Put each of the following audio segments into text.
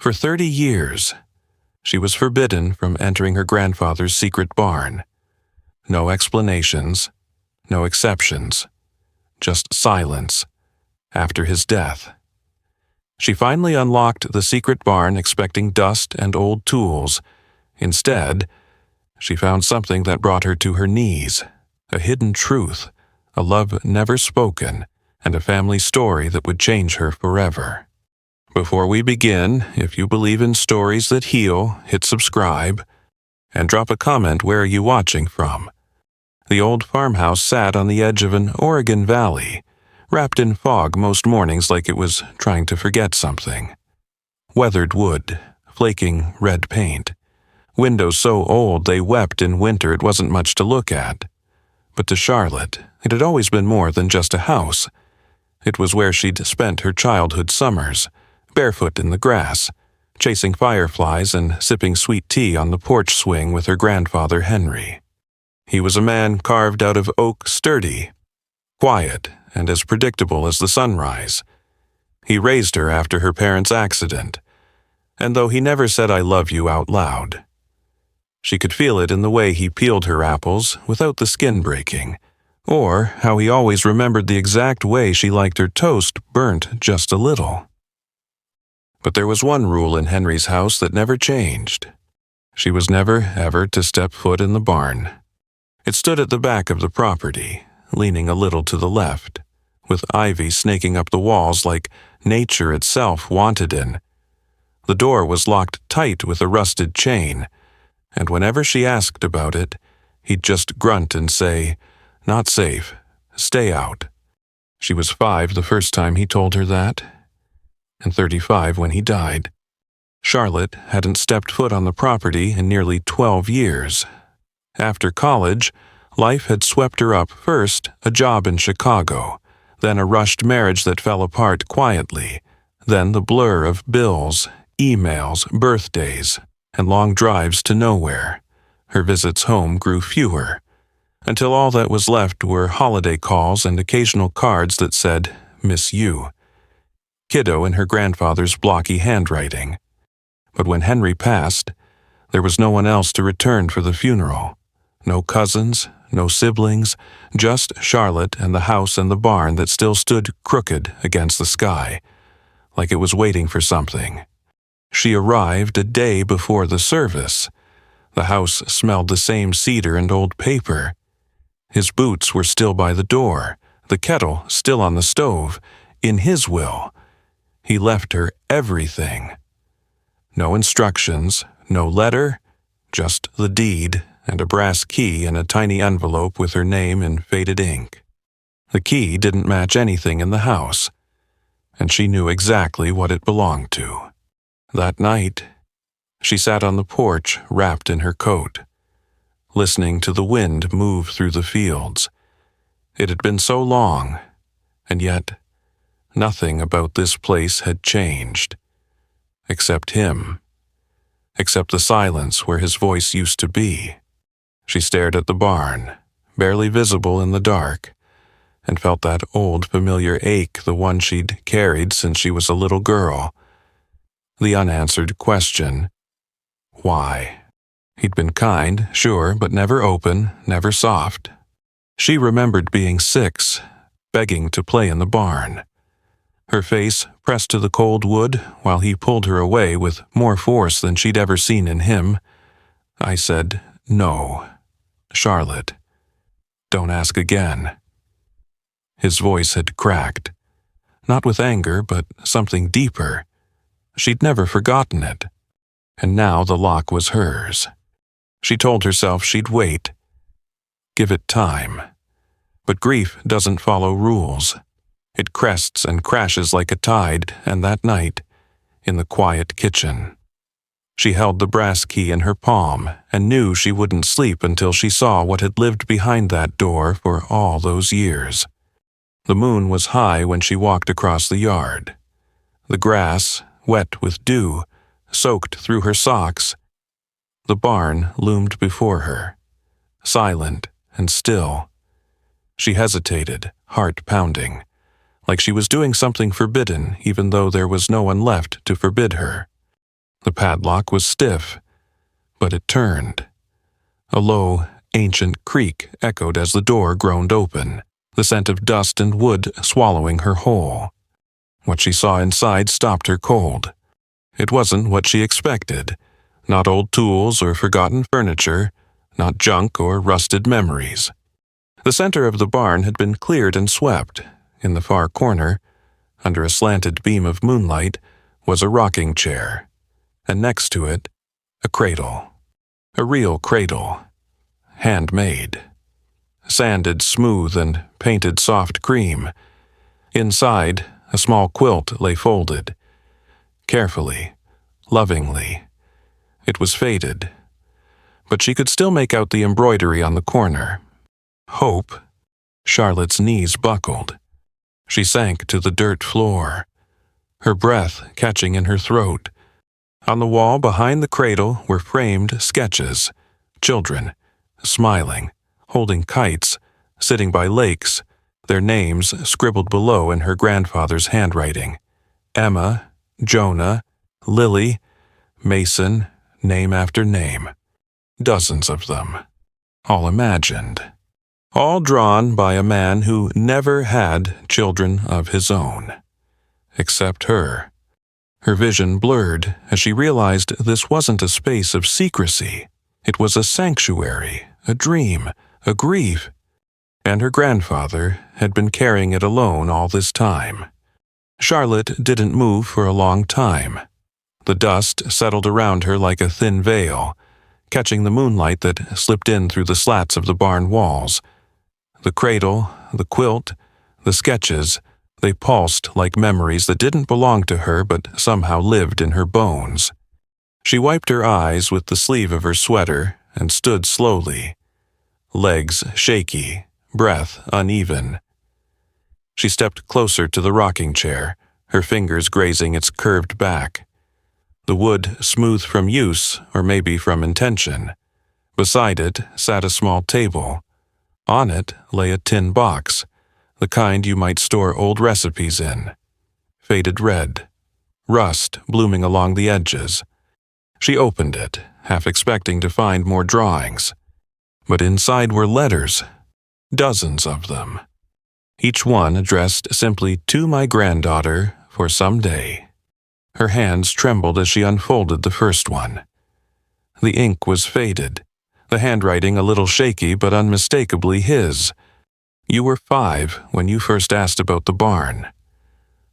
For 30 years, she was forbidden from entering her grandfather's secret barn. No explanations, no exceptions, just silence after his death. She finally unlocked the secret barn expecting dust and old tools. Instead, she found something that brought her to her knees, a hidden truth, a love never spoken, and a family story that would change her forever. Before we begin, if you believe in stories that heal, hit subscribe, and drop a comment where are you watching from. The old farmhouse sat on the edge of an Oregon valley, wrapped in fog most mornings like it was trying to forget something. Weathered wood, flaking red paint, windows so old they wept in winter it wasn't much to look at. But to Charlotte, it had always been more than just a house. It was where she'd spent her childhood summers, barefoot in the grass, chasing fireflies and sipping sweet tea on the porch swing with her grandfather Henry. He was a man carved out of oak, sturdy, quiet, and as predictable as the sunrise. He raised her after her parents' accident, and though he never said "I love you" out loud, she could feel it in the way he peeled her apples without the skin breaking, or how he always remembered the exact way she liked her toast burnt just a little. But there was one rule in Henry's house that never changed. She was never, ever to step foot in the barn. It stood at the back of the property, leaning a little to the left, with ivy snaking up the walls like nature itself wanted in. The door was locked tight with a rusted chain, and whenever she asked about it, he'd just grunt and say, "Not safe. Stay out." She was 5 the first time he told her that, and 35 when he died. Charlotte hadn't stepped foot on the property in nearly 12 years. After college, life had swept her up first a job in Chicago, then a rushed marriage that fell apart quietly, then the blur of bills, emails, birthdays, and long drives to nowhere. Her visits home grew fewer, until all that was left were holiday calls and occasional cards that said, "Miss you," kiddo in her grandfather's blocky handwriting. But when Henry passed, there was no one else to return for the funeral. No cousins, no siblings, just Charlotte and the house and the barn that still stood crooked against the sky, like it was waiting for something. She arrived a day before the service. The house smelled the same cedar and old paper. His boots were still by the door, the kettle still on the stove. In his will, he left her everything. No instructions, no letter, just the deed and a brass key in a tiny envelope with her name in faded ink. The key didn't match anything in the house, and she knew exactly what it belonged to. That night, she sat on the porch wrapped in her coat, listening to the wind move through the fields. It had been so long, and yet nothing about this place had changed, except him, except the silence where his voice used to be. She stared at the barn, barely visible in the dark, and felt that old familiar ache, the one she'd carried since she was a little girl. The unanswered question, why? He'd been kind, sure, but never open, never soft. She remembered being 6, begging to play in the barn. Her face pressed to the cold wood while he pulled her away with more force than she'd ever seen in him. I said, "No, Charlotte, don't ask again." His voice had cracked, not with anger, but something deeper. She'd never forgotten it, and now the lock was hers. She told herself she'd wait, give it time. But grief doesn't follow rules. It crests and crashes like a tide, and that night, in the quiet kitchen, she held the brass key in her palm and knew she wouldn't sleep until she saw what had lived behind that door for all those years. The moon was high when she walked across the yard. The grass, wet with dew, soaked through her socks. The barn loomed before her, silent and still. She hesitated, heart pounding, like she was doing something forbidden even though there was no one left to forbid her. The padlock was stiff, but it turned. A low, ancient creak echoed as the door groaned open, the scent of dust and wood swallowing her whole. What she saw inside stopped her cold. It wasn't what she expected. Not old tools or forgotten furniture, not junk or rusted memories. The center of the barn had been cleared and swept. In the far corner, under a slanted beam of moonlight, was a rocking chair, and next to it, a cradle. A real cradle. Handmade. Sanded smooth and painted soft cream. Inside, a small quilt lay folded. Carefully, lovingly. It was faded, but she could still make out the embroidery on the corner. Hope. Charlotte's knees buckled. She sank to the dirt floor, her breath catching in her throat. On the wall behind the cradle were framed sketches. Children, smiling, holding kites, sitting by lakes, their names scribbled below in her grandfather's handwriting. Emma, Jonah, Lily, Mason, name after name. Dozens of them. All imagined. All drawn by a man who never had children of his own. Except her. Her vision blurred as she realized this wasn't a space of secrecy. It was a sanctuary, a dream, a grief. And her grandfather had been carrying it alone all this time. Charlotte didn't move for a long time. The dust settled around her like a thin veil, catching the moonlight that slipped in through the slats of the barn walls. The cradle, the quilt, the sketches, they pulsed like memories that didn't belong to her but somehow lived in her bones. She wiped her eyes with the sleeve of her sweater and stood slowly. Legs shaky, breath uneven. She stepped closer to the rocking chair, her fingers grazing its curved back. The wood smooth from use, or maybe from intention. Beside it sat a small table. On it lay a tin box, the kind you might store old recipes in. Faded red. Rust blooming along the edges. She opened it, half expecting to find more drawings. But inside were letters. Dozens of them. Each one addressed simply to my granddaughter for some day. Her hands trembled as she unfolded the first one. The ink was faded, the handwriting a little shaky but unmistakably his. You were 5 when you first asked about the barn.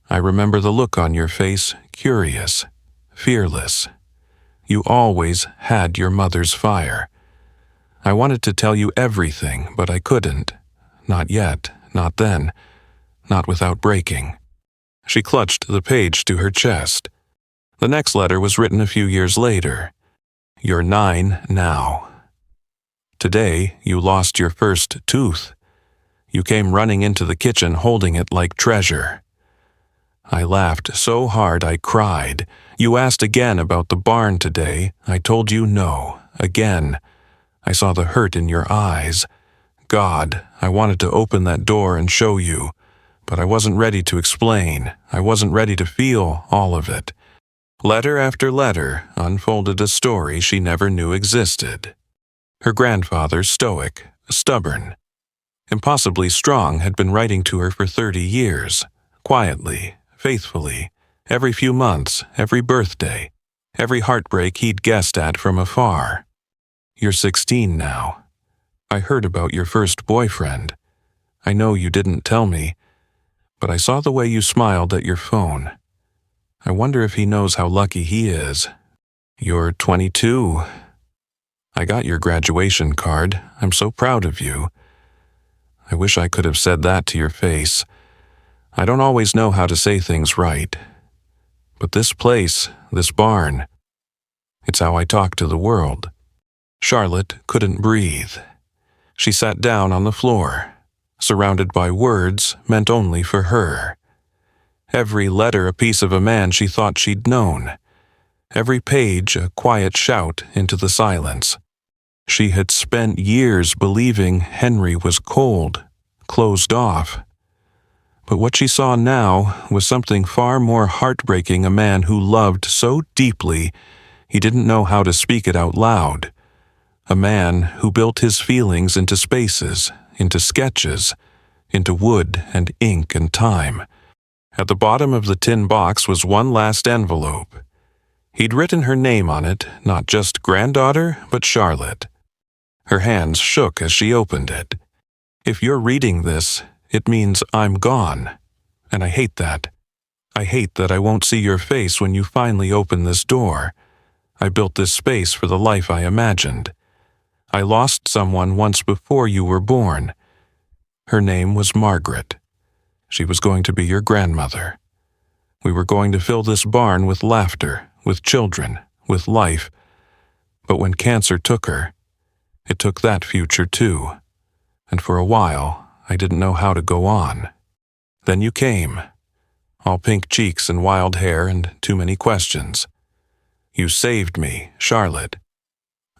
I remember the look on your face, curious, fearless. You always had your mother's fire. I wanted to tell you everything, but I couldn't. Not yet, not then, not without breaking. She clutched the page to her chest. The next letter was written a few years later. You're 9 now. Today, you lost your first tooth. You came running into the kitchen holding it like treasure. I laughed so hard I cried. You asked again about the barn today. I told you no, again. I saw the hurt in your eyes. God, I wanted to open that door and show you, but I wasn't ready to explain. I wasn't ready to feel all of it. Letter after letter unfolded a story she never knew existed. Her grandfather, stoic, stubborn, impossibly strong, had been writing to her for 30 years, quietly, faithfully, every few months, every birthday, every heartbreak he'd guessed at from afar. You're 16 now. I heard about your first boyfriend. I know you didn't tell me, but I saw the way you smiled at your phone. I wonder if he knows how lucky he is. You're 22. I got your graduation card. I'm so proud of you. I wish I could have said that to your face. I don't always know how to say things right. But this place, this barn, it's how I talk to the world. Charlotte couldn't breathe. She sat down on the floor, surrounded by words meant only for her. Every letter a piece of a man she thought she'd known. Every page a quiet shout into the silence. She had spent years believing Henry was cold, closed off. But what she saw now was something far more heartbreaking, a man who loved so deeply He didn't know how to speak it out loud. A man who built his feelings into spaces, into sketches, into wood and ink and time. At the bottom of the tin box was one last envelope. He'd written her name on it, not just granddaughter, but Charlotte. Her hands shook as she opened it. If you're reading this, it means I'm gone. And I hate that. I hate that I won't see your face when you finally open this door. I built this space for the life I imagined. I lost someone once before you were born. Her name was Margaret. She was going to be your grandmother. We were going to fill this barn with laughter, with children, with life. But when cancer took her, it took that future too. And for a while, I didn't know how to go on. Then you came, all pink cheeks and wild hair and too many questions. You saved me, Charlotte.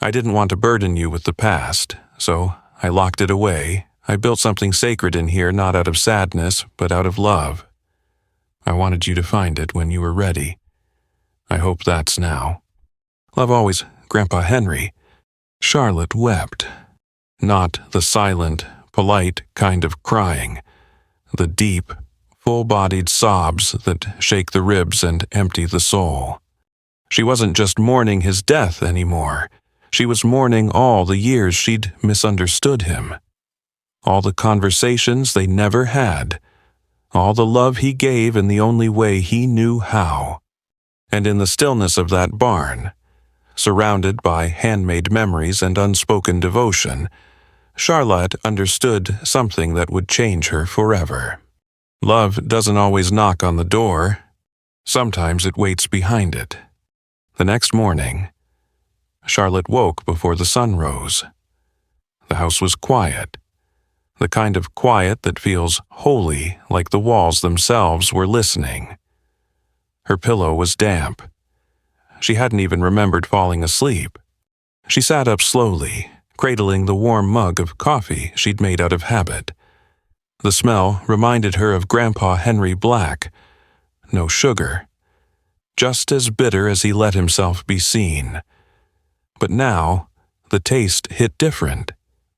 I didn't want to burden you with the past, so I locked it away. I built something sacred in here, not out of sadness, but out of love. I wanted you to find it when you were ready. I hope that's now. Love always, Grandpa Henry. Charlotte wept. Not the silent, polite kind of crying. The deep, full-bodied sobs that shake the ribs and empty the soul. She wasn't just mourning his death anymore. She was mourning all the years she'd misunderstood him. All the conversations they never had. All the love he gave in the only way he knew how. And in the stillness of that barn, surrounded by handmade memories and unspoken devotion, Charlotte understood something that would change her forever. Love doesn't always knock on the door. Sometimes it waits behind it. The next morning, Charlotte woke before the sun rose. The house was quiet. The kind of quiet that feels holy, like the walls themselves were listening. Her pillow was damp. She hadn't even remembered falling asleep. She sat up slowly, cradling the warm mug of coffee she'd made out of habit. The smell reminded her of Grandpa Henry Black. No sugar. Just as bitter as he let himself be seen. But now, the taste hit different.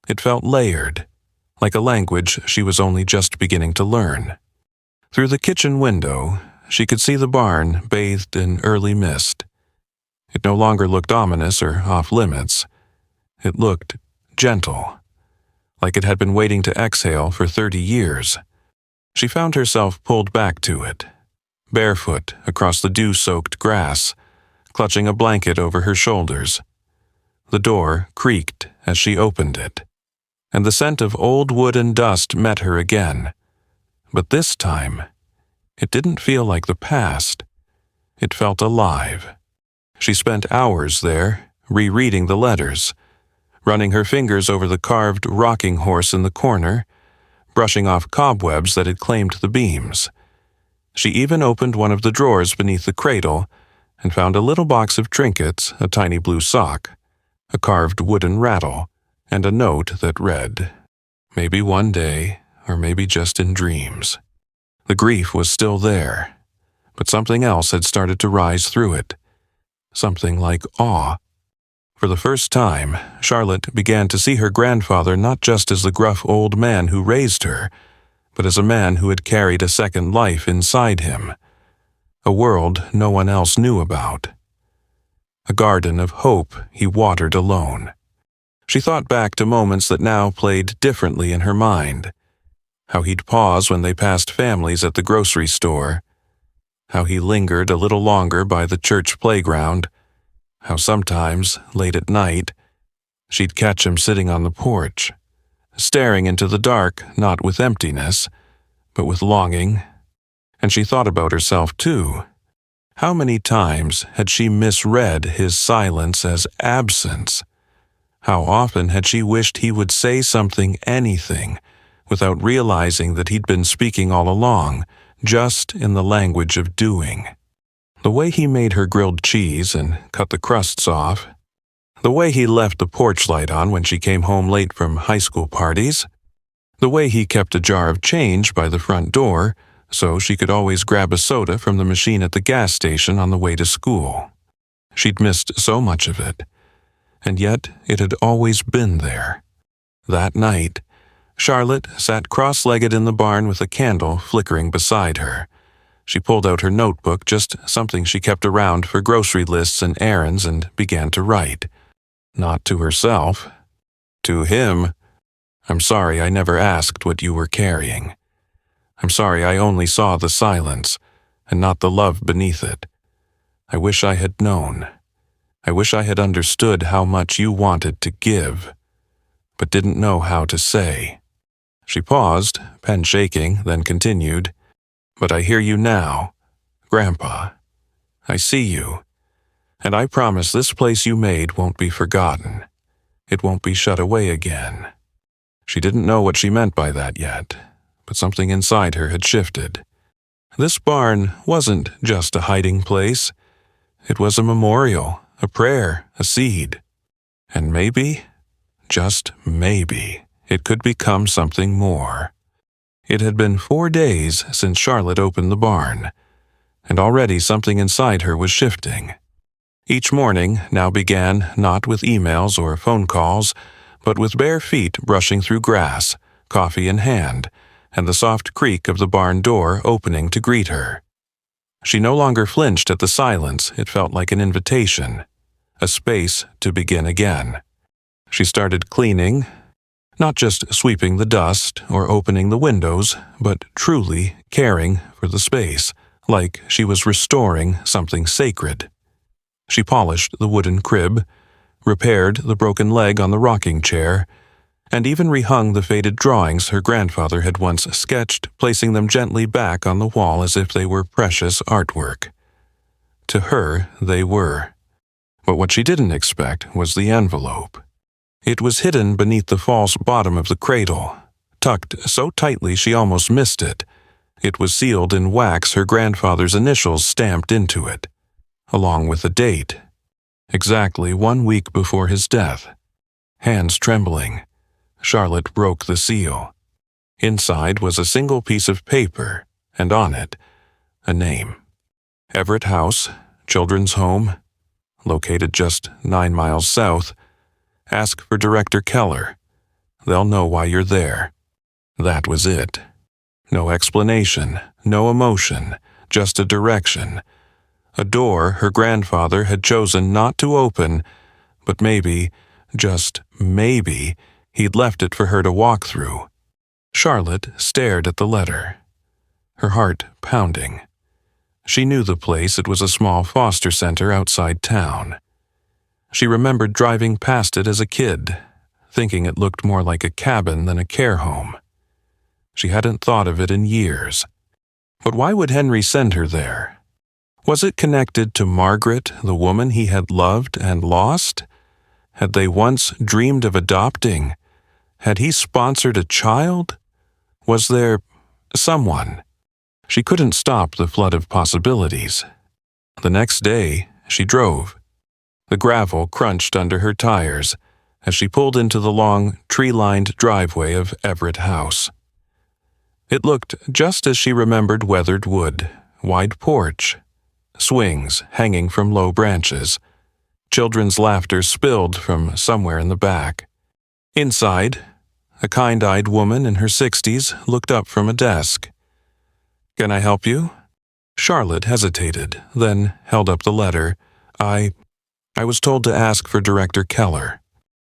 It felt layered, like a language she was only just beginning to learn. Through the kitchen window, she could see the barn bathed in early mist. It no longer looked ominous or off-limits. It looked gentle, like it had been waiting to exhale for 30 years. She found herself pulled back to it, barefoot across the dew-soaked grass, clutching a blanket over her shoulders. The door creaked as she opened it, and the scent of old wood and dust met her again. But this time, it didn't feel like the past. It felt alive. She spent hours there, rereading the letters, running her fingers over the carved rocking horse in the corner, brushing off cobwebs that had claimed the beams. She even opened one of the drawers beneath the cradle and found a little box of trinkets, a tiny blue sock, a carved wooden rattle, and a note that read, "Maybe one day, or maybe just in dreams." The grief was still there, but something else had started to rise through it. Something like awe. For the first time, Charlotte began to see her grandfather not just as the gruff old man who raised her, but as a man who had carried a second life inside him. A world no one else knew about. A garden of hope he watered alone. She thought back to moments that now played differently in her mind. How he'd pause when they passed families at the grocery store. How he lingered a little longer by the church playground. How sometimes, late at night, she'd catch him sitting on the porch, staring into the dark, not with emptiness, but with longing. And she thought about herself too. How many times had she misread his silence as absence? How often had she wished he would say something, anything, without realizing that he'd been speaking all along, just in the language of doing. The way he made her grilled cheese and cut the crusts off. The way he left the porch light on when she came home late from high school parties. The way he kept a jar of change by the front door, so she could always grab a soda from the machine at the gas station on the way to school. She'd missed so much of it, and yet it had always been there. That night, Charlotte sat cross-legged in the barn with a candle flickering beside her. She pulled out her notebook, just something she kept around for grocery lists and errands, and began to write. Not to herself. To him. I'm sorry I never asked what you were carrying. I'm sorry I only saw the silence, and not the love beneath it. I wish I had known. I wish I had understood how much you wanted to give, but didn't know how to say. She paused, pen shaking, then continued. But I hear you now, Grandpa. I see you, and I promise this place you made won't be forgotten. It won't be shut away again. She didn't know what she meant by that yet, but something inside her had shifted. This barn wasn't just a hiding place. It was a memorial, a prayer, a seed. And maybe, just maybe, it could become something more. It had been 4 days since Charlotte opened the barn, and already something inside her was shifting. Each morning now began not with emails or phone calls, but with bare feet brushing through grass, coffee in hand, and the soft creak of the barn door opening to greet her. She no longer flinched at the silence. It felt like an invitation, a space to begin again. She started cleaning, not just sweeping the dust or opening the windows, but truly caring for the space, like she was restoring something sacred. She polished the wooden crib, repaired the broken leg on the rocking chair, and even rehung the faded drawings her grandfather had once sketched, placing them gently back on the wall as if they were precious artwork. To her, they were. But what she didn't expect was the envelope. It was hidden beneath the false bottom of the cradle, tucked so tightly she almost missed it. It was sealed in wax, her grandfather's initials stamped into it, along with a date. Exactly 1 week before his death. Hands trembling, Charlotte broke the seal. Inside was a single piece of paper, and on it, a name. Everett House, Children's Home, located just 9 miles south. Ask for Director Keller. They'll know why you're there. That was it. No explanation, no emotion, just a direction. A door her grandfather had chosen not to open, but maybe, just maybe, he'd left it for her to walk through. Charlotte stared at the letter, her heart pounding. She knew the place. It was a small foster center outside town. She remembered driving past it as a kid, thinking it looked more like a cabin than a care home. She hadn't thought of it in years. But why would Henry send her there? Was it connected to Margaret, the woman he had loved and lost? Had they once dreamed of adopting? Had he sponsored a child? Was there someone? She couldn't stop the flood of possibilities. The next day, she drove. The gravel crunched under her tires as she pulled into the long, tree-lined driveway of Everett House. It looked just as she remembered: weathered wood, wide porch, swings hanging from low branches. Children's laughter spilled from somewhere in the back. Inside, a kind-eyed woman in her 60s looked up from a desk. "Can I help you?" Charlotte hesitated, then held up the letter. I was told to ask for Director Keller."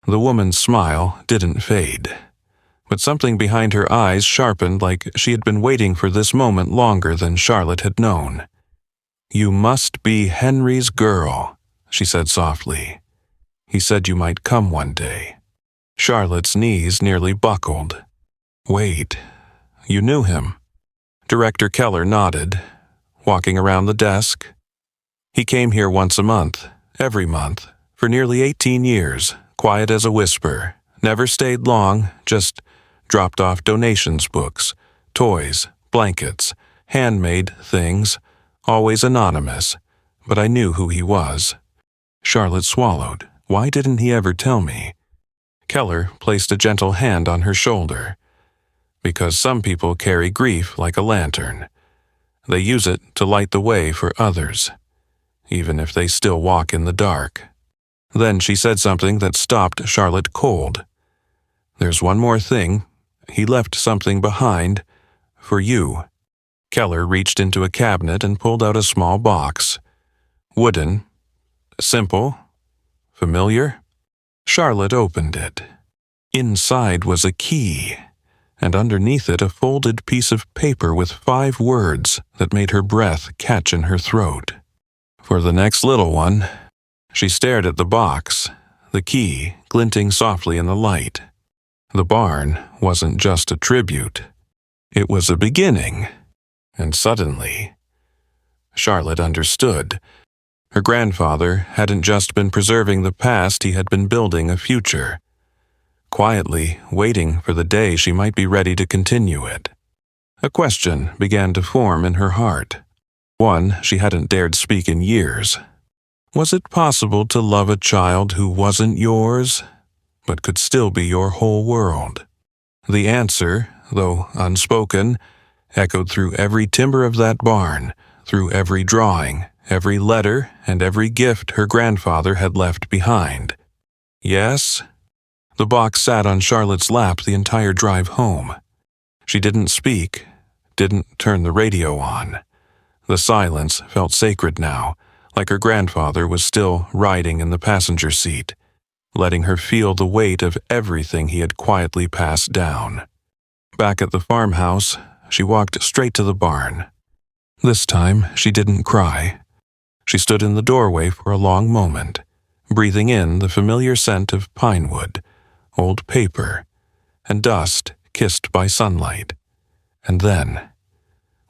The woman's smile didn't fade, but something behind her eyes sharpened, like she had been waiting for this moment longer than Charlotte had known. "You must be Henry's girl," she said softly. "He said you might come one day." Charlotte's knees nearly buckled. "Wait, you knew him?" Director Keller nodded, walking around the desk. "He came here once a month. Every month, for nearly 18 years, quiet as a whisper, never stayed long, just dropped off donations, books, toys, blankets, handmade things, always anonymous, but I knew who he was." Charlotte swallowed. Why didn't he ever tell me? Keller placed a gentle hand on her shoulder. Because some people carry grief like a lantern. They use it to light the way for others. even if they still walk in the dark. Then she said something that stopped Charlotte cold. "There's one more thing. He left something behind. For you." Keller reached into a cabinet and pulled out a small box. Wooden. Simple. Familiar. Charlotte opened it. Inside was a key, and underneath it a folded piece of paper with 5 words that made her breath catch in her throat. For the next little one, she stared at the box, the key glinting softly in the light. The barn wasn't just a tribute. It was a beginning. And suddenly, Charlotte understood. Her grandfather hadn't just been preserving the past, he had been building a future. Quietly waiting for the day she might be ready to continue it. A question began to form in her heart. One she hadn't dared speak in years. Was it possible to love a child who wasn't yours, but could still be your whole world? The answer, though unspoken, echoed through every timber of that barn, through every drawing, every letter, and every gift her grandfather had left behind. Yes? The box sat on Charlotte's lap the entire drive home. She didn't speak, didn't turn the radio on. The silence felt sacred now, like her grandfather was still riding in the passenger seat, letting her feel the weight of everything he had quietly passed down. Back at the farmhouse, she walked straight to the barn. This time, she didn't cry. She stood in the doorway for a long moment, breathing in the familiar scent of pine wood, old paper, and dust kissed by sunlight. And then,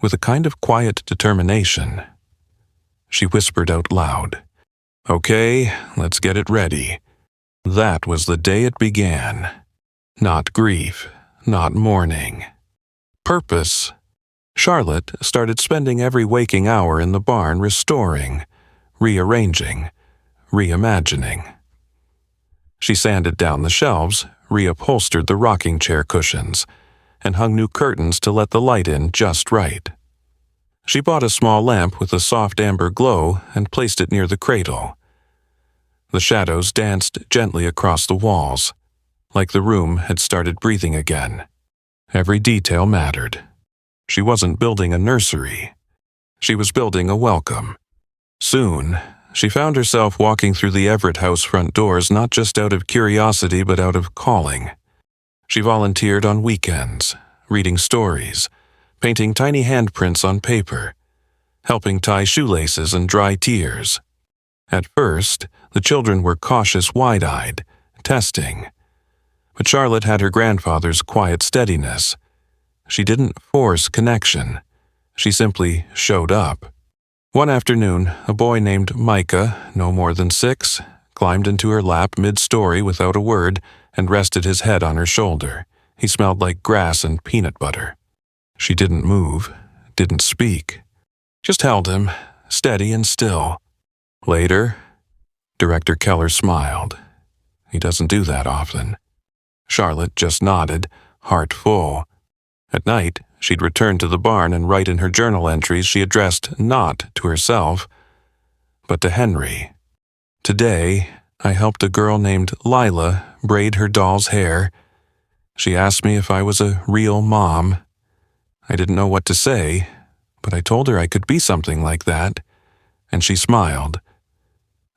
with a kind of quiet determination, she whispered out loud, "Okay, let's get it ready." That was the day it began. Not grief, not mourning. Purpose. Charlotte started spending every waking hour in the barn restoring, rearranging, reimagining. She sanded down the shelves, reupholstered the rocking chair cushions, and hung new curtains to let the light in just right. She bought a small lamp with a soft amber glow and placed it near the cradle. The shadows danced gently across the walls, like the room had started breathing again. Every detail mattered. She wasn't building a nursery. She was building a welcome. Soon, she found herself walking through the Everett house front doors not just out of curiosity but out of calling. She volunteered on weekends, reading stories, painting tiny handprints on paper, helping tie shoelaces and dry tears. At first, the children were cautious, wide-eyed, testing. But Charlotte had her grandfather's quiet steadiness. She didn't force connection. She simply showed up. One afternoon, a boy named Micah, no more than 6, climbed into her lap mid-story without a word and rested his head on her shoulder. He smelled like grass and peanut butter. She didn't move, didn't speak. Just held him, steady and still. Later, Director Keller smiled. He doesn't do that often. Charlotte just nodded, heart full. At night, she'd return to the barn and write in her journal entries she addressed not to herself, but to Henry. Today, I helped a girl named Lila braid her doll's hair. She asked me if I was a real mom. I didn't know what to say, but I told her I could be something like that, and she smiled.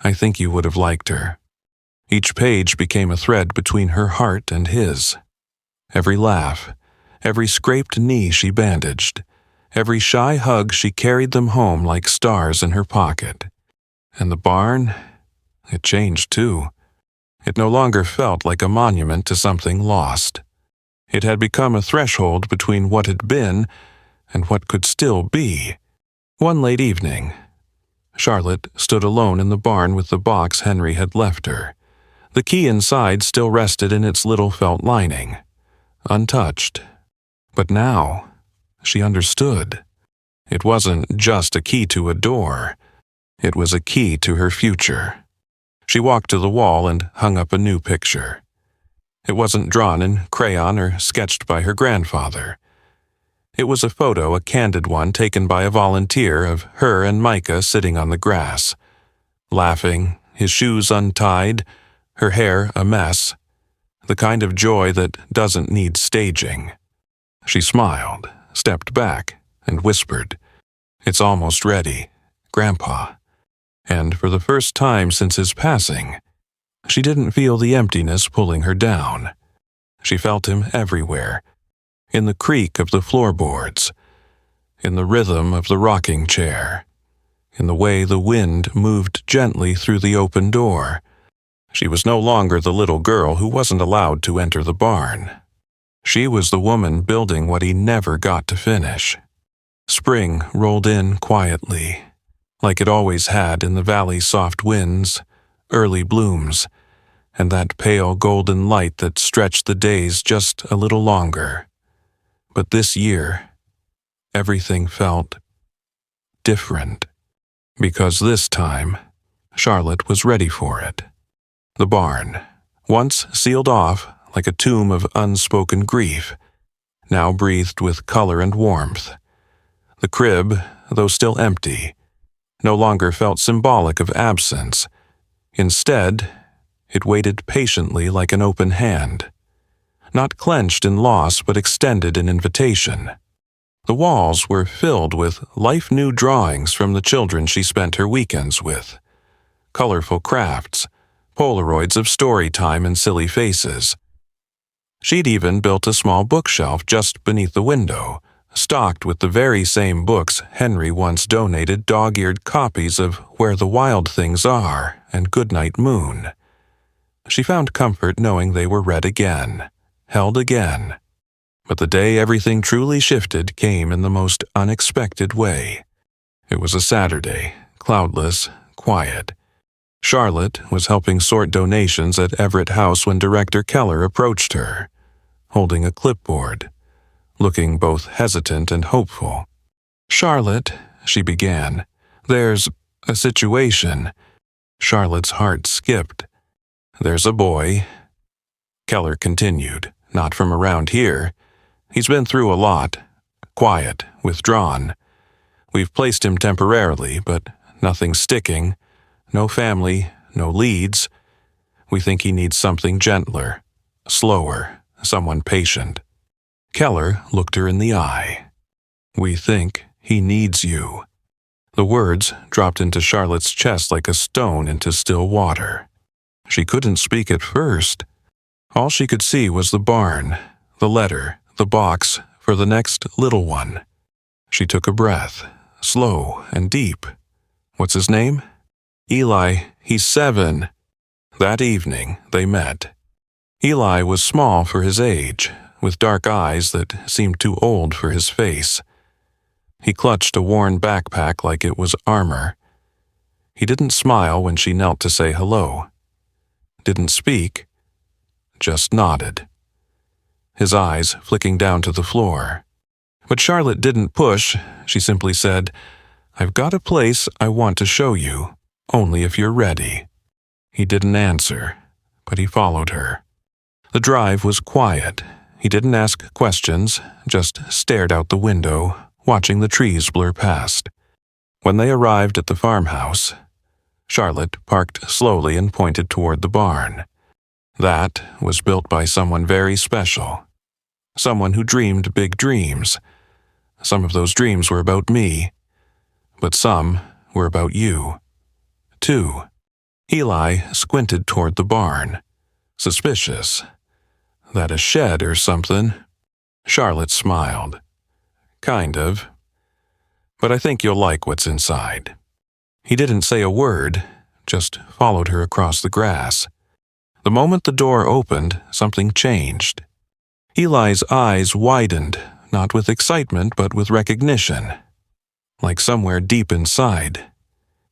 I think you would have liked her. Each page became a thread between her heart and his. Every laugh, every scraped knee she bandaged, every shy hug she carried them home like stars in her pocket. And the barn? It changed too. It no longer felt like a monument to something lost. It had become a threshold between what had been and what could still be. One late evening, Charlotte stood alone in the barn with the box Henry had left her. The key inside still rested in its little felt lining, untouched. But now, she understood. It wasn't just a key to a door. It was a key to her future. She walked to the wall and hung up a new picture. It wasn't drawn in crayon or sketched by her grandfather. It was a photo, a candid one taken by a volunteer, of her and Micah sitting on the grass, laughing, his shoes untied, her hair a mess, the kind of joy that doesn't need staging. She smiled, stepped back, and whispered, "It's almost ready, Grandpa." And for the first time since his passing, she didn't feel the emptiness pulling her down. She felt him everywhere, in the creak of the floorboards, in the rhythm of the rocking chair, in the way the wind moved gently through the open door. She was no longer the little girl who wasn't allowed to enter the barn. She was the woman building what he never got to finish. Spring rolled in quietly, like it always had in the valley's soft winds, early blooms, and that pale golden light that stretched the days just a little longer. But this year, everything felt different, because this time, Charlotte was ready for it. The barn, once sealed off like a tomb of unspoken grief, now breathed with color and warmth. The crib, though still empty, no longer felt symbolic of absence. Instead, it waited patiently like an open hand, not clenched in loss but extended in invitation. The walls were filled with life-new drawings from the children she spent her weekends with, colorful crafts, Polaroids of story time and silly faces. She'd even built a small bookshelf just beneath the window, stocked with the very same books Henry once donated dog-eared copies of Where the Wild Things Are and Goodnight Moon. She found comfort knowing they were read again, held again. But the day everything truly shifted came in the most unexpected way. It was a Saturday, cloudless, quiet. Charlotte was helping sort donations at Everett House when Director Keller approached her, holding a clipboard, looking both hesitant and hopeful. "Charlotte," she began, "there's a situation." Charlotte's heart skipped. "There's a boy," Keller continued, "not from around here. He's been through a lot. Quiet, withdrawn. We've placed him temporarily, but nothing's sticking. No family, no leads. We think he needs something gentler, slower, someone patient." Keller looked her in the eye. "We think he needs you." The words dropped into Charlotte's chest like a stone into still water. She couldn't speak at first. All she could see was the barn, the letter, the box for the next little one. She took a breath, slow and deep. "What's his name?" "Eli, he's 7. That evening, they met. Eli was small for his age, with dark eyes that seemed too old for his face. He clutched a worn backpack like it was armor. He didn't smile when she knelt to say hello. Didn't speak, just nodded, his eyes flicking down to the floor. But Charlotte didn't push. She simply said, "I've got a place I want to show you. Only if you're ready." He didn't answer, but he followed her. The drive was quiet. He didn't ask questions, just stared out the window, watching the trees blur past. When they arrived at the farmhouse, Charlotte parked slowly and pointed toward the barn. That was built by someone very special, someone who dreamed big dreams. Some of those dreams were about me, but some were about you. Too. Eli squinted toward the barn, suspicious. "That a shed or something?" Charlotte smiled. "Kind of. But I think you'll like what's inside." He didn't say a word, just followed her across the grass. The moment the door opened, something changed. Eli's eyes widened, not with excitement but with recognition. Like somewhere deep inside,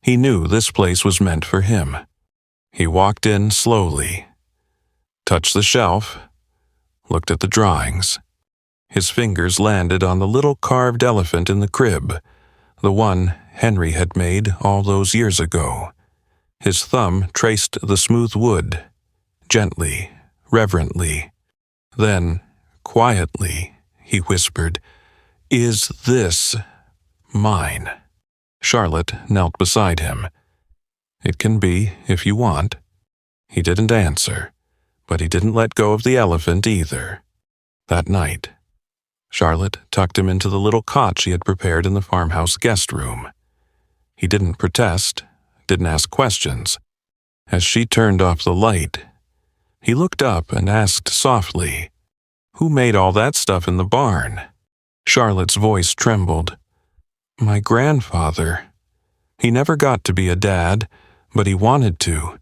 he knew this place was meant for him. He walked in slowly, touched the shelf, looked at the drawings. His fingers landed on the little carved elephant in the crib, the one Henry had made all those years ago. His thumb traced the smooth wood, gently, reverently. Then, quietly, he whispered, "Is this mine?" Charlotte knelt beside him. "It can be, if you want." He didn't answer, but he didn't let go of the elephant either. That night, Charlotte tucked him into the little cot she had prepared in the farmhouse guest room. He didn't protest, didn't ask questions. As she turned off the light, he looked up and asked softly, "Who made all that stuff in the barn?" Charlotte's voice trembled. "My grandfather. He never got to be a dad, but he wanted to.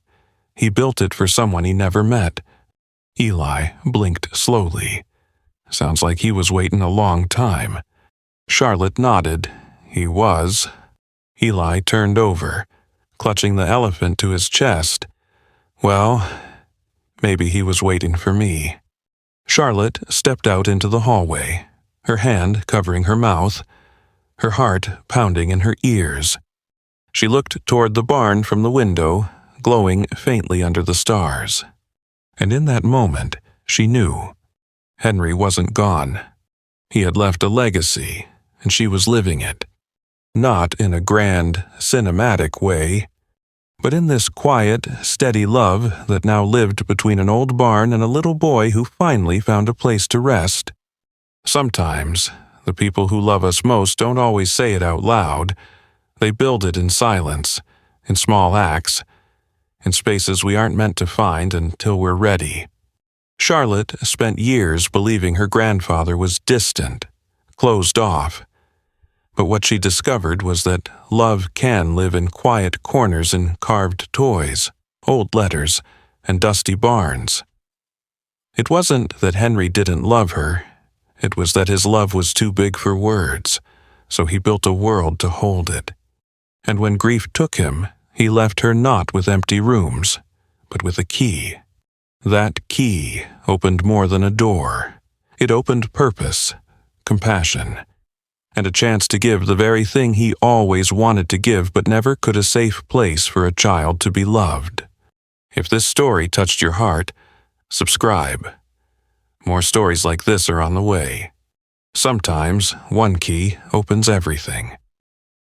He built it for someone he never met." Eli blinked slowly. Sounds like he was waiting a long time. Charlotte nodded. He was. Eli turned over, clutching the elephant to his chest. Well, maybe he was waiting for me. Charlotte stepped out into the hallway, her hand covering her mouth, her heart pounding in her ears. She looked toward the barn from the window, glowing faintly under the stars. And in that moment, she knew. Henry wasn't gone. He had left a legacy, and she was living it. Not in a grand, cinematic way, but in this quiet, steady love that now lived between an old barn and a little boy who finally found a place to rest. Sometimes, the people who love us most don't always say it out loud. They build it in silence, in small acts, in spaces we aren't meant to find until we're ready. Charlotte spent years believing her grandfather was distant, closed off. But what she discovered was that love can live in quiet corners in carved toys, old letters, and dusty barns. It wasn't that Henry didn't love her. It was that his love was too big for words, so he built a world to hold it. And when grief took him, he left her not with empty rooms, but with a key. That key opened more than a door. It opened purpose, compassion, and a chance to give the very thing he always wanted to give but never could, a safe place for a child to be loved. If this story touched your heart, subscribe. More stories like this are on the way. Sometimes one key opens everything.